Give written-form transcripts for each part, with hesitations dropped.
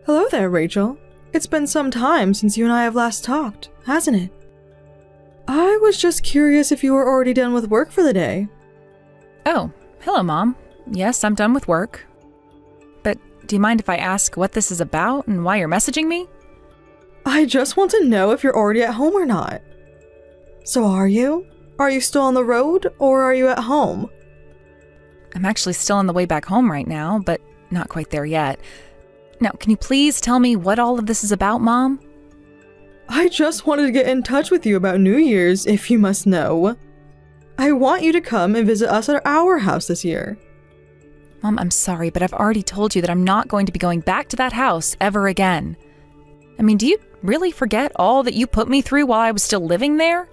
Hello there, Rachel. It's been some time since you and I have last talked, hasn't it? I was just curious if you were already done with work for the day. Oh, hello, Mom. Yes, I'm done with work. But do you mind if I ask what this is about and why you're messaging me? I just want to know if you're already at home or not. So are you? Are you still on the road, or are you at home? I'm actually still on the way back home right now, but not quite there yet. Now, can you please tell me what all of this is about, Mom? I just wanted to get in touch with you about New Year's, if you must know. I want you to come and visit us at our house this year. Mom, I'm sorry, but I've already told you that I'm not going to be going back to that house ever again. I mean, do you really forget all that you put me through while I was still living there?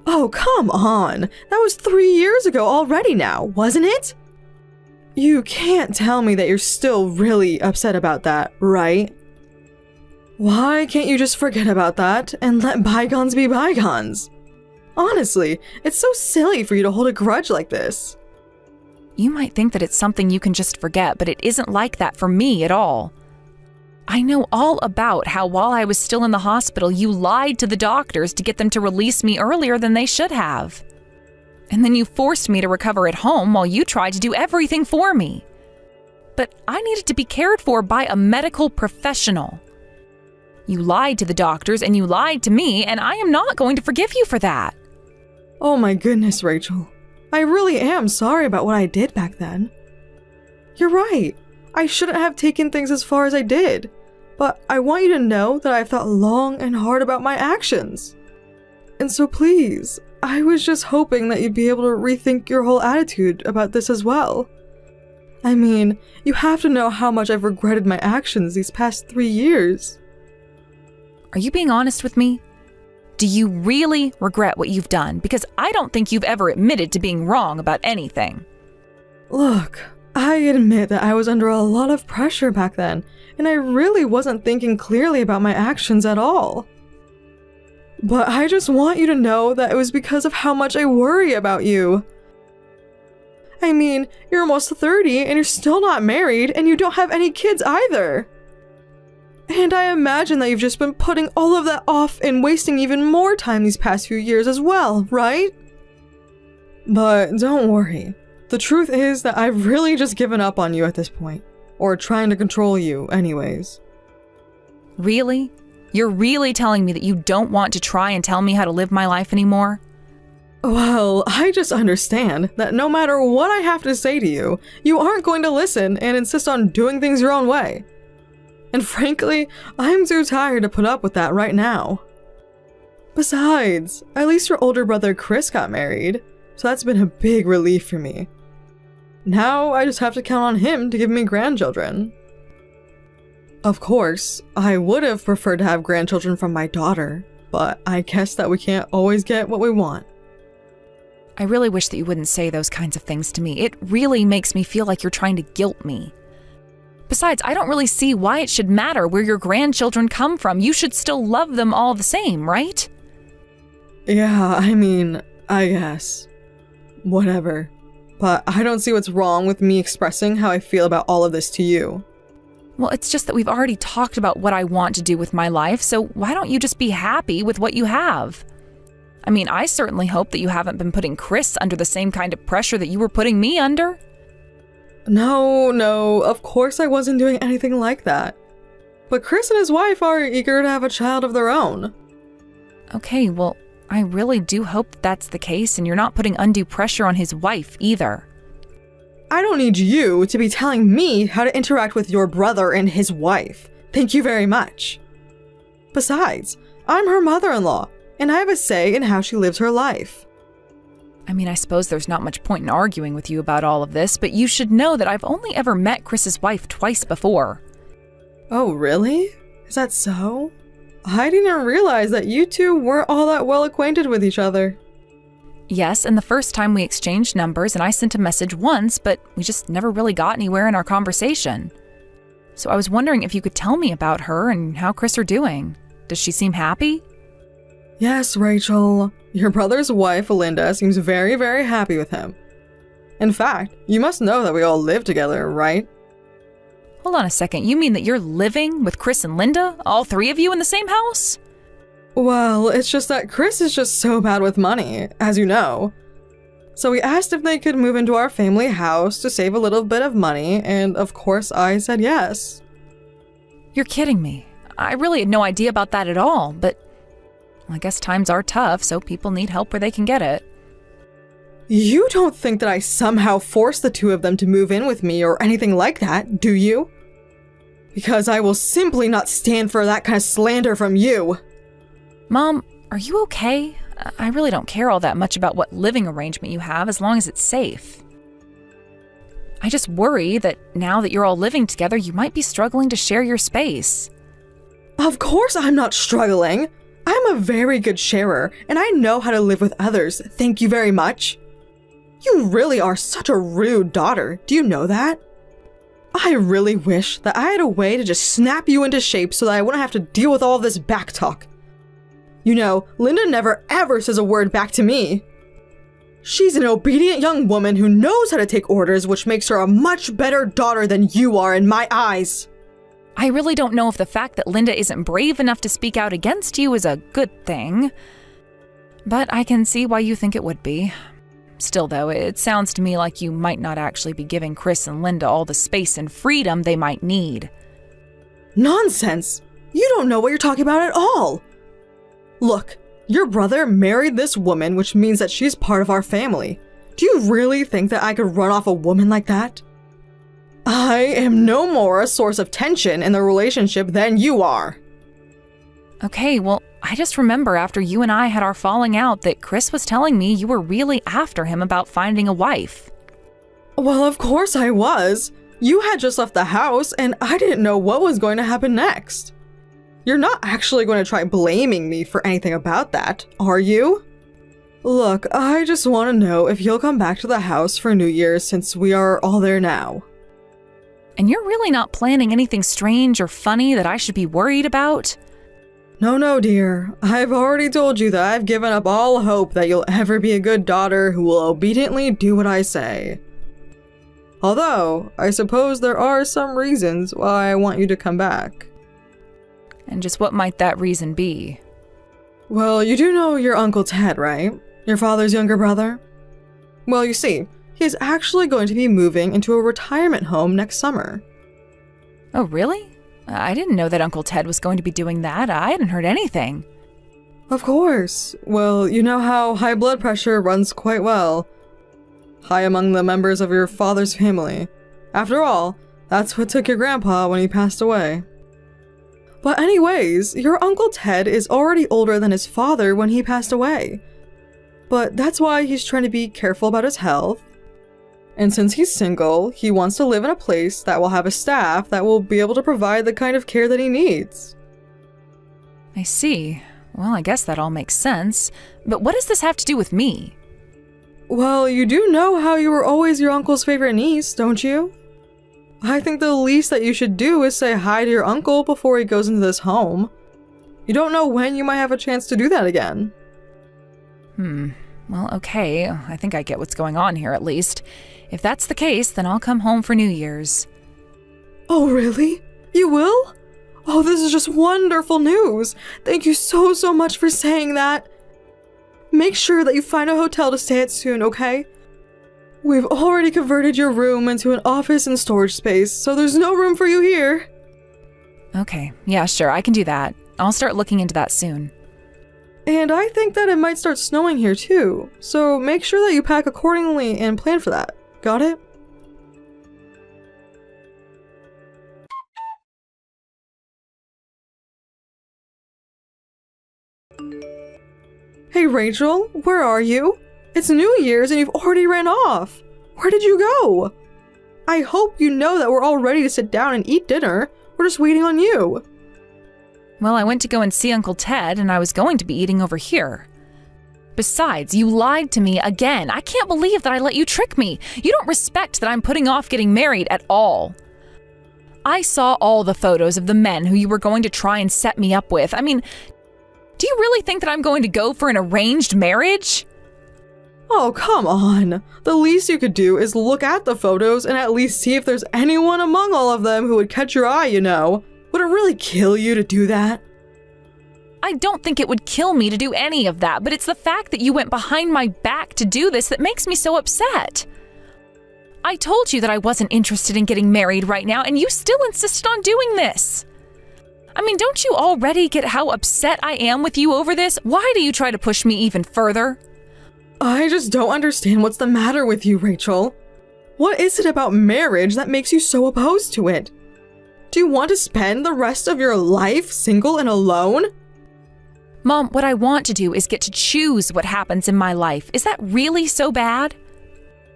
Oh, come on. That was 3 years ago already now, wasn't it? You can't tell me that you're still really upset about that, right? Why can't you just forget about that and let bygones be bygones? Honestly, it's so silly for you to hold a grudge like this. You might think that it's something you can just forget, but it isn't like that for me at all. I know all about how while I was still in the hospital, you lied to the doctors to get them to release me earlier than they should have. And then you forced me to recover at home while you tried to do everything for me. But I needed to be cared for by a medical professional. You lied to the doctors and you lied to me, and I am not going to forgive you for that. Oh my goodness, Rachel. I really am sorry about what I did back then. You're right. I shouldn't have taken things as far as I did. But I want you to know that I've thought long and hard about my actions. And so please, I was just hoping that you'd be able to rethink your whole attitude about this as well. I mean, you have to know how much I've regretted my actions these past 3 years. Are you being honest with me? Do you really regret what you've done? Because I don't think you've ever admitted to being wrong about anything. Look, I admit that I was under a lot of pressure back then, and I really wasn't thinking clearly about my actions at all. But I just want you to know that it was because of how much I worry about you. I mean, you're almost 30 and you're still not married, and you don't have any kids either. And I imagine that you've just been putting all of that off and wasting even more time these past few years as well, right? But don't worry. The truth is that I've really just given up on you at this point. Or trying to control you, anyways. Really? You're really telling me that you don't want to try and tell me how to live my life anymore? Well, I just understand that no matter what I have to say to you, you aren't going to listen and insist on doing things your own way. And frankly, I'm too tired to put up with that right now. Besides, at least your older brother Chris got married, so that's been a big relief for me. Now I just have to count on him to give me grandchildren. Of course, I would have preferred to have grandchildren from my daughter, but I guess that we can't always get what we want. I really wish that you wouldn't say those kinds of things to me. It really makes me feel like you're trying to guilt me. Besides, I don't really see why it should matter where your grandchildren come from. You should still love them all the same, right? Yeah, I mean, I guess. Whatever. But I don't see what's wrong with me expressing how I feel about all of this to you. Well, it's just that we've already talked about what I want to do with my life, so why don't you just be happy with what you have? I mean, I certainly hope that you haven't been putting Chris under the same kind of pressure that you were putting me under. No, of course I wasn't doing anything like that. But Chris and his wife are eager to have a child of their own. Okay, well, I really do hope that that's the case and you're not putting undue pressure on his wife either. I don't need you to be telling me how to interact with your brother and his wife. Thank you very much. Besides, I'm her mother-in-law, and I have a say in how she lives her life. I mean, I suppose there's not much point in arguing with you about all of this, but you should know that I've only ever met Chris's wife twice before. Oh, really? Is that so? I didn't realize that you two weren't all that well acquainted with each other. Yes, and the first time we exchanged numbers and I sent a message once, but we just never really got anywhere in our conversation. So I was wondering if you could tell me about her and how Chris are doing. Does she seem happy? Yes, Rachel. Your brother's wife, Linda, seems very, very happy with him. In fact, you must know that we all live together, right? Hold on a second, you mean that you're living with Chris and Linda? All three of you in the same house? Well, it's just that Chris is just so bad with money, as you know. So we asked if they could move into our family house to save a little bit of money, and of course I said yes. You're kidding me. I really had no idea about that at all, but I guess times are tough, so people need help where they can get it. You don't think that I somehow forced the two of them to move in with me or anything like that, do you? Because I will simply not stand for that kind of slander from you. Mom, are you okay? I really don't care all that much about what living arrangement you have as long as it's safe. I just worry that now that you're all living together, you might be struggling to share your space. Of course I'm not struggling. I'm a very good sharer, and I know how to live with others, thank you very much. You really are such a rude daughter, do you know that? I really wish that I had a way to just snap you into shape so that I wouldn't have to deal with all this backtalk. You know, Linda never ever says a word back to me. She's an obedient young woman who knows how to take orders, which makes her a much better daughter than you are in my eyes. I really don't know if the fact that Linda isn't brave enough to speak out against you is a good thing, but I can see why you think it would be. Still, though, it sounds to me like you might not actually be giving Chris and Linda all the space and freedom they might need. Nonsense! You don't know what you're talking about at all! Look, your brother married this woman, which means that she's part of our family. Do you really think that I could run off a woman like that? I am no more a source of tension in the relationship than you are. Okay, well, I just remember after you and I had our falling out that Chris was telling me you were really after him about finding a wife. Well, of course I was. You had just left the house, and I didn't know what was going to happen next. You're not actually going to try blaming me for anything about that, are you? Look, I just want to know if you'll come back to the house for New Year's since we are all there now. And you're really not planning anything strange or funny that I should be worried about? No, dear. I've already told you that I've given up all hope that you'll ever be a good daughter who will obediently do what I say. Although, I suppose there are some reasons why I want you to come back. And just what might that reason be? Well, you do know your Uncle Ted, right? Your father's younger brother? Well, you see, he's actually going to be moving into a retirement home next summer. Oh, really? I didn't know that Uncle Ted was going to be doing that. I hadn't heard anything. Of course. Well, you know how high blood pressure runs quite well. High among the members of your father's family. After all, that's what took your grandpa when he passed away. But anyways, your Uncle Ted is already older than his father when he passed away. But that's why he's trying to be careful about his health. And since he's single, he wants to live in a place that will have a staff that will be able to provide the kind of care that he needs. I see. Well, I guess that all makes sense. But what does this have to do with me? Well, you do know how you were always your uncle's favorite niece, don't you? I think the least that you should do is say hi to your uncle before he goes into this home. You don't know when you might have a chance to do that again. Well, okay. I think I get what's going on here, at least. If that's the case, then I'll come home for New Year's. Oh, really? You will? Oh, this is just wonderful news. Thank you so much for saying that. Make sure that you find a hotel to stay at soon, okay? We've already converted your room into an office and storage space, so there's no room for you here. Okay, yeah, sure, I can do that. I'll start looking into that soon. And I think that it might start snowing here too, so make sure that you pack accordingly and plan for that. Got it? Hey Rachel, where are you? It's New Year's and you've already ran off. Where did you go? I hope you know that we're all ready to sit down and eat dinner. We're just waiting on you. Well, I went to go and see Uncle Ted, and I was going to be eating over here. Besides, you lied to me again. I can't believe that I let you trick me. You don't respect that I'm putting off getting married at all. I saw all the photos of the men who you were going to try and set me up with. I mean, do you really think that I'm going to go for an arranged marriage? Oh, come on. The least you could do is look at the photos and at least see if there's anyone among all of them who would catch your eye, you know. Would it really kill you to do that? I don't think it would kill me to do any of that, but it's the fact that you went behind my back to do this that makes me so upset. I told you that I wasn't interested in getting married right now, and you still insisted on doing this. I mean, don't you already get how upset I am with you over this? Why do you try to push me even further? I just don't understand what's the matter with you, Rachel. What is it about marriage that makes you so opposed to it? Do you want to spend the rest of your life single and alone? Mom, what I want to do is get to choose what happens in my life. Is that really so bad?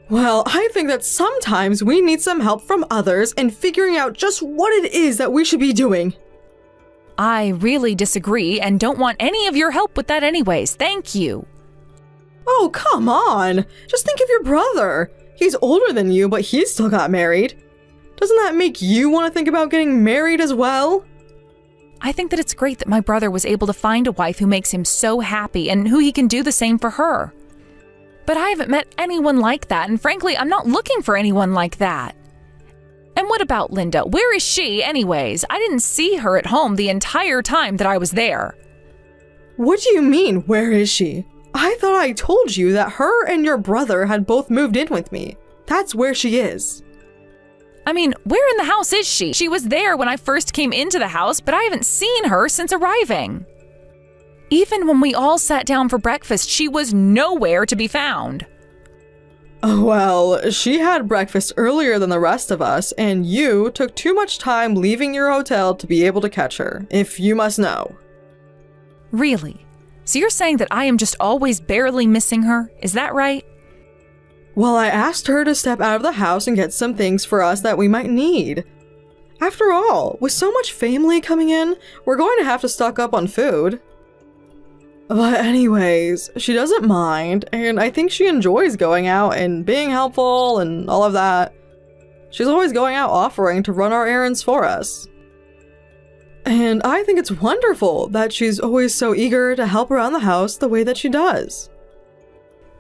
Well, I think that sometimes we need some help from others in figuring out just what it is that we should be doing. I really disagree and don't want any of your help with that anyways. Thank you. Oh, come on. Just think of your brother. He's older than you, but he's still got married. Doesn't that make you want to think about getting married as well? I think that it's great that my brother was able to find a wife who makes him so happy and who he can do the same for her. But I haven't met anyone like that, and frankly, I'm not looking for anyone like that. And what about Linda? Where is she anyways? I didn't see her at home the entire time that I was there. What do you mean, where is she? I thought I told you that her and your brother had both moved in with me. That's where she is. I mean, where in the house is she? She was there when I first came into the house, but I haven't seen her since arriving. Even when we all sat down for breakfast, she was nowhere to be found. Well, she had breakfast earlier than the rest of us, and you took too much time leaving your hotel to be able to catch her, if you must know. Really? So you're saying that I am just always barely missing her? Is that right? Well, I asked her to step out of the house and get some things for us that we might need. After all, with so much family coming in, we're going to have to stock up on food. But anyways, she doesn't mind, and I think she enjoys going out and being helpful and all of that. She's always going out offering to run our errands for us. And I think it's wonderful that she's always so eager to help around the house the way that she does.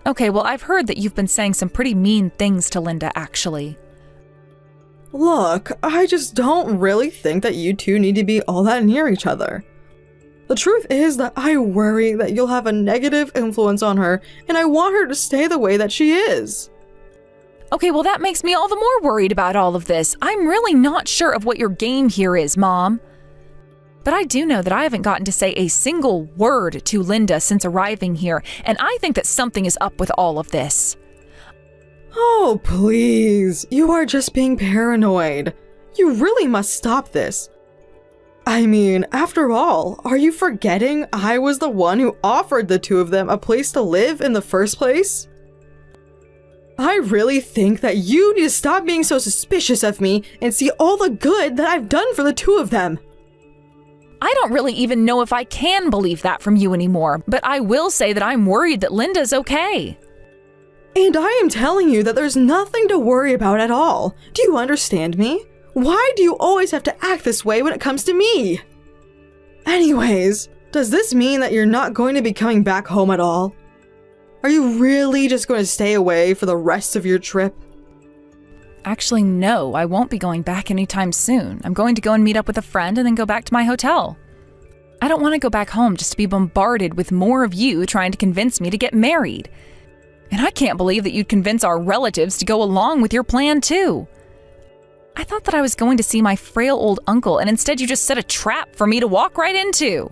Okay, well, I've heard that you've been saying some pretty mean things to Linda, actually. Look, I just don't really think that you two need to be all that near each other. The truth is that I worry that you'll have a negative influence on her, and I want her to stay the way that she is. Okay, well, that makes me all the more worried about all of this. I'm really not sure of what your game here is, Mom. But I do know that I haven't gotten to say a single word to Linda since arriving here, and I think that something is up with all of this. Oh, please. You are just being paranoid. You really must stop this. I mean, after all, are you forgetting I was the one who offered the two of them a place to live in the first place? I really think that you need to stop being so suspicious of me and see all the good that I've done for the two of them. I don't really even know if I can believe that from you anymore, but I will say that I'm worried that Linda's okay. And I am telling you that there's nothing to worry about at all. Do you understand me? Why do you always have to act this way when it comes to me? Anyways, does this mean that you're not going to be coming back home at all? Are you really just going to stay away for the rest of your trip? Actually, no, I won't be going back anytime soon. I'm going to go and meet up with a friend and then go back to my hotel. I don't want to go back home just to be bombarded with more of you trying to convince me to get married. And I can't believe that you'd convince our relatives to go along with your plan too. I thought that I was going to see my frail old uncle, and instead you just set a trap for me to walk right into.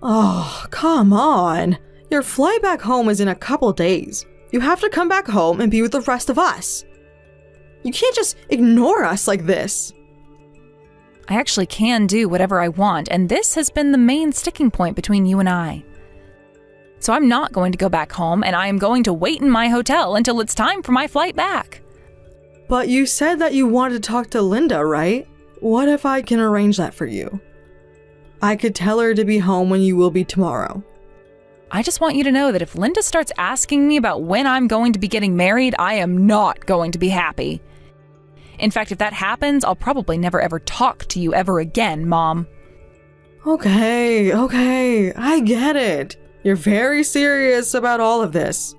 Oh, come on. Your flight back home is in a couple days. You have to come back home and be with the rest of us. You can't just ignore us like this. I actually can do whatever I want, and this has been the main sticking point between you and I. So I'm not going to go back home, and I am going to wait in my hotel until it's time for my flight back. But you said that you wanted to talk to Linda, right? What if I can arrange that for you? I could tell her to be home when you will be tomorrow. I just want you to know that if Linda starts asking me about when I'm going to be getting married, I am not going to be happy. In fact, if that happens, I'll probably never ever talk to you ever again, Mom. Okay, I get it. You're very serious about all of this.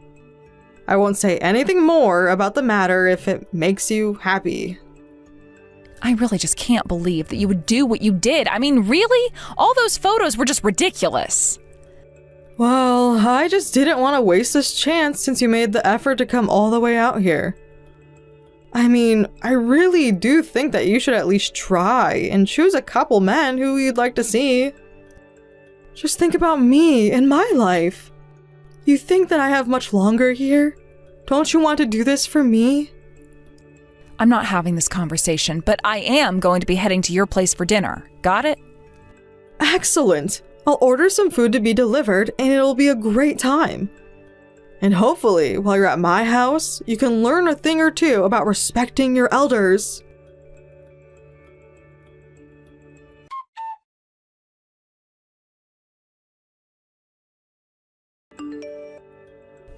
I won't say anything more about the matter if it makes you happy. I really just can't believe that you would do what you did. I mean, really? All those photos were just ridiculous. Well, I just didn't want to waste this chance since you made the effort to come all the way out here. I mean, I really do think that you should at least try and choose a couple men who you'd like to see. Just think about me and my life. You think that I have much longer here? Don't you want to do this for me? I'm not having this conversation, but I am going to be heading to your place for dinner. Got it? Excellent. I'll order some food to be delivered and it'll be a great time. And hopefully, while you're at my house, you can learn a thing or two about respecting your elders.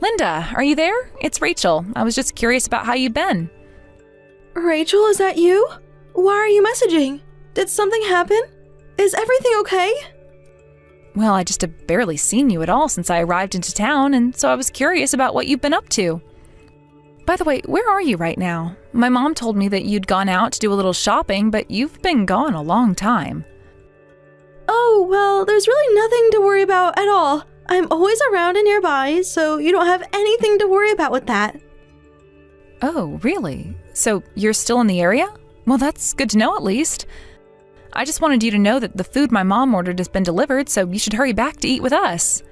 Linda, are you there? It's Rachel. I was just curious about how you've been. Rachel, is that you? Why are you messaging? Did something happen? Is everything okay? Well, I just have barely seen you at all since I arrived into town, and so I was curious about what you've been up to. By the way, where are you right now? My mom told me that you'd gone out to do a little shopping, but you've been gone a long time. Oh, well, there's really nothing to worry about at all. I'm always around and nearby, so you don't have anything to worry about with that. Oh, really? So you're still in the area? Well, that's good to know at least. I just wanted you to know that the food my mom ordered has been delivered, so you should hurry back to eat with us.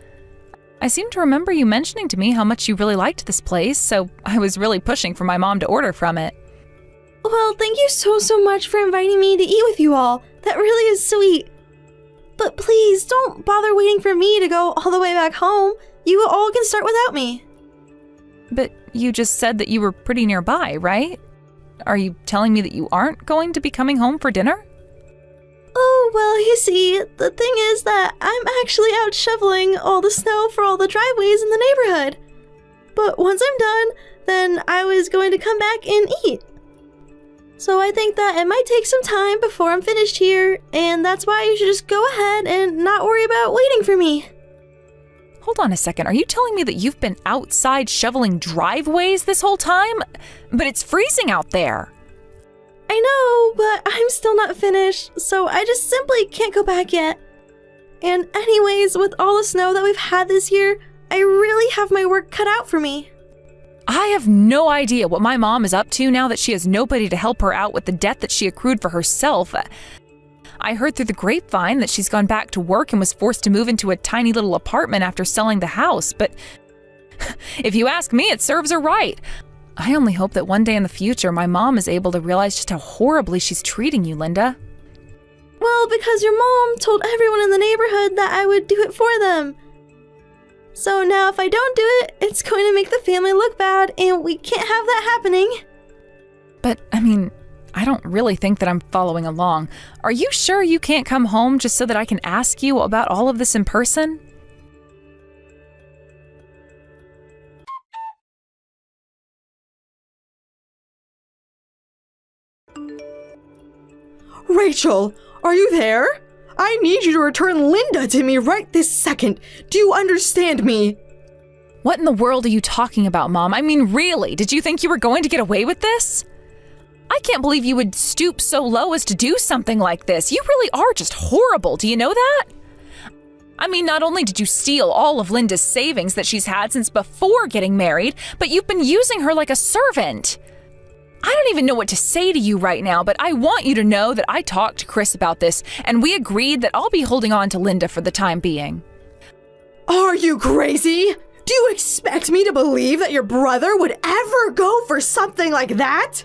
I seem to remember you mentioning to me how much you really liked this place, so I was really pushing for my mom to order from it. Well, thank you so much for inviting me to eat with you all. That really is sweet. But please, don't bother waiting for me to go all the way back home. You all can start without me. But you just said that you were pretty nearby, right? Are you telling me that you aren't going to be coming home for dinner? Oh, well, you see, the thing is that I'm actually out shoveling all the snow for all the driveways in the neighborhood. But once I'm done, then I was going to come back and eat. So I think that it might take some time before I'm finished here, and that's why you should just go ahead and not worry about waiting for me. Hold on a second, are you telling me that you've been outside shoveling driveways this whole time? But it's freezing out there. I know, but I'm still not finished, so I just simply can't go back yet. And anyways, with all the snow that we've had this year, I really have my work cut out for me. I have no idea what my mom is up to now that she has nobody to help her out with the debt that she accrued for herself. I heard through the grapevine that she's gone back to work and was forced to move into a tiny little apartment after selling the house, but if you ask me, it serves her right. I only hope that one day in the future my mom is able to realize just how horribly she's treating you, Linda. Well, because your mom told everyone in the neighborhood that I would do it for them. So now if I don't do it, it's going to make the family look bad, and we can't have that happening. But, I mean, I don't really think that I'm following along. Are you sure you can't come home just so that I can ask you about all of this in person? Rachel, are you there? I need you to return Linda to me right this second. Do you understand me? What in the world are you talking about, Mom? I mean, really, did you think you were going to get away with this? I can't believe you would stoop so low as to do something like this. You really are just horrible, do you know that? I mean, not only did you steal all of Linda's savings that she's had since before getting married, but you've been using her like a servant. I don't even know what to say to you right now, but I want you to know that I talked to Chris about this, and we agreed that I'll be holding on to Linda for the time being. Are you crazy? Do you expect me to believe that your brother would ever go for something like that?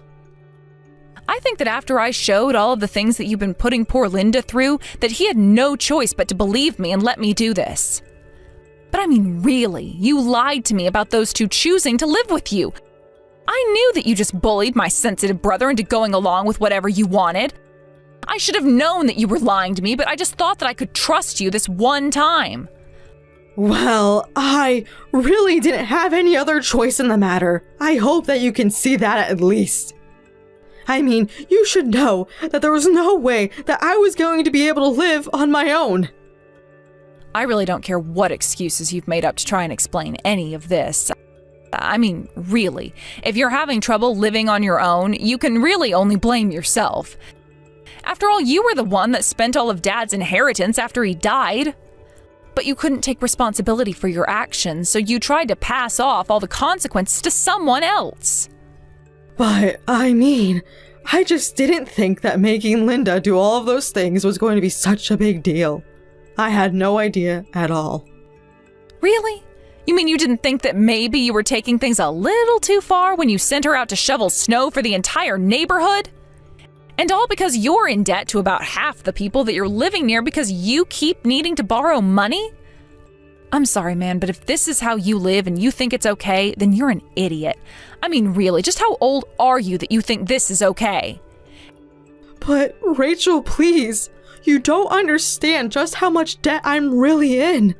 I think that after I showed all of the things that you've been putting poor Linda through, that he had no choice but to believe me and let me do this. But I mean, really, you lied to me about those two choosing to live with you. I knew that you just bullied my sensitive brother into going along with whatever you wanted. I should have known that you were lying to me, but I just thought that I could trust you this one time. Well, I really didn't have any other choice in the matter. I hope that you can see that at least. I mean, you should know that there was no way that I was going to be able to live on my own. I really don't care what excuses you've made up to try and explain any of this. I mean, really, if you're having trouble living on your own, you can really only blame yourself. After all, you were the one that spent all of Dad's inheritance after he died. But you couldn't take responsibility for your actions, so you tried to pass off all the consequences to someone else. But, I mean, I just didn't think that making Linda do all of those things was going to be such a big deal. I had no idea at all. Really? You mean you didn't think that maybe you were taking things a little too far when you sent her out to shovel snow for the entire neighborhood? And all because you're in debt to about half the people that you're living near because you keep needing to borrow money? I'm sorry, man, but if this is how you live and you think it's okay, then you're an idiot. I mean, really, just how old are you that you think this is okay? But, Rachel, please, you don't understand just how much debt I'm really in.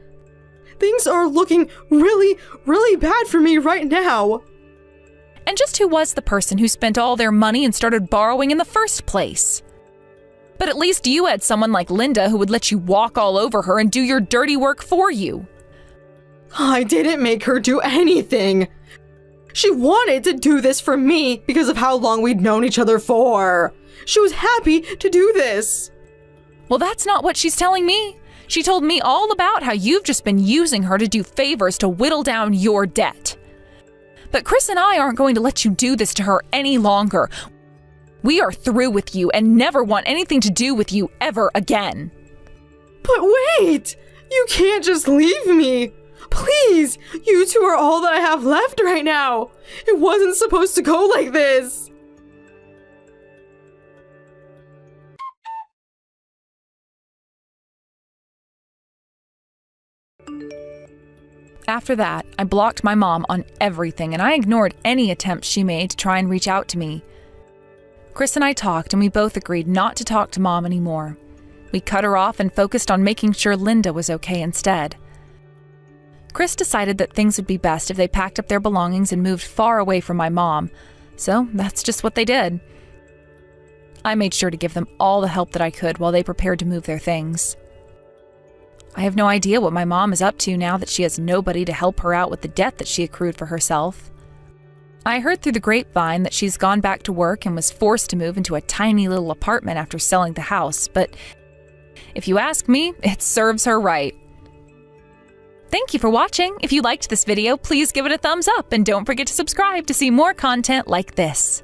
Things are looking really, really bad for me right now. And just who was the person who spent all their money and started borrowing in the first place? But at least you had someone like Linda who would let you walk all over her and do your dirty work for you. I didn't make her do anything. She wanted to do this for me because of how long we'd known each other for. She was happy to do this. Well, that's not what she's telling me. She told me all about how you've just been using her to do favors to whittle down your debt. But Chris and I aren't going to let you do this to her any longer. We are through with you and never want anything to do with you ever again. But wait! You can't just leave me! Please! You two are all that I have left right now! It wasn't supposed to go like this! After that, I blocked my mom on everything and I ignored any attempts she made to try and reach out to me. Chris and I talked and we both agreed not to talk to Mom anymore. We cut her off and focused on making sure Linda was okay instead. Chris decided that things would be best if they packed up their belongings and moved far away from my mom, so that's just what they did. I made sure to give them all the help that I could while they prepared to move their things. I have no idea what my mom is up to now that she has nobody to help her out with the debt that she accrued for herself. I heard through the grapevine that she's gone back to work and was forced to move into a tiny little apartment after selling the house, but if you ask me, it serves her right. Thank you for watching. If you liked this video, please give it a thumbs up and don't forget to subscribe to see more content like this.